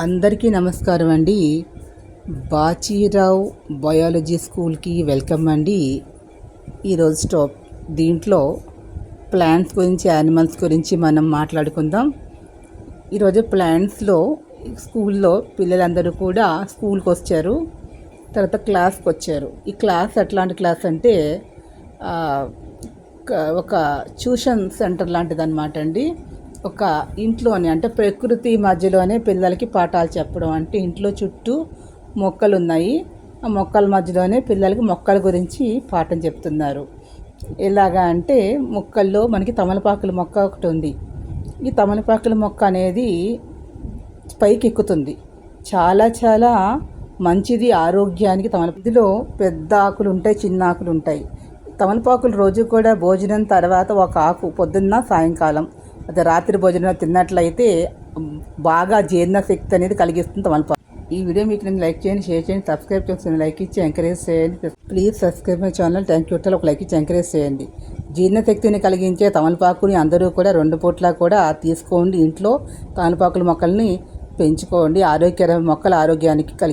అందరికీ నమస్కారం అండి. బాచీరావు బయాలజీ స్కూల్కి వెల్కమ్ అండి. ఈరోజు దీంట్లో ప్లాంట్స్ గురించి, యానిమల్స్ గురించి మనం మాట్లాడుకుందాం. ఈరోజు ప్లాంట్స్లో స్కూల్లో పిల్లలందరూ కూడా స్కూల్కి వచ్చారు, తర్వాత క్లాస్కి వచ్చారు. ఈ క్లాస్ ఎట్లాంటి క్లాస్ అంటే ఒక ట్యూషన్ సెంటర్ లాంటిది అనమాట అండి. ఒక ఇంట్లోనే, అంటే ప్రకృతి మధ్యలోనే పిల్లలకి పాఠాలు చెప్పడం. అంటే ఇంట్లో చుట్టూ మొక్కలు ఉన్నాయి, ఆ మొక్కల మధ్యలోనే పిల్లలకి మొక్కల గురించి పాఠం చెప్తున్నారు. ఎలాగా అంటే మొక్కల్లో మనకి తమలపాకుల మొక్క ఒకటి ఉంది. ఈ తమలపాకుల మొక్క అనేది పైకి ఎక్కుతుంది, చాలా చాలా మంచిది ఆరోగ్యానికి. ఇందులో పెద్ద ఆకులు ఉంటాయి, చిన్న ఆకులు ఉంటాయి. తమలపాకులు రోజు కూడా భోజనం తర్వాత ఒక ఆకు పొద్దున్న సాయంకాలం, అదే రాత్రి భోజనం తిన్నట్లయితే బాగా జీర్ణశక్తి అనేది కలిగిస్తుంది తమలపాకు. ఈ వీడియో మీకు నేను లైక్ చేయండి, షేర్ చేయండి, సబ్స్క్రైబ్ చేయండి, లైక్ ఇచ్చి ఎంకరేజ్ చేయండి. Please subscribe my channel. Thank you. ఒక లైక్ ఇచ్చి ఎంకరేజ్ చేయండి. జీర్ణశక్తిని కలిగించే తమలపాకుని అందరూ కూడా 2 పూట్ల కూడా తీసుకోండి. ఇంట్లో తమలపాకుల మొక్కల్ని పెంచుకోండి. మొక్కల ఆరోగ్యానికి కలిగి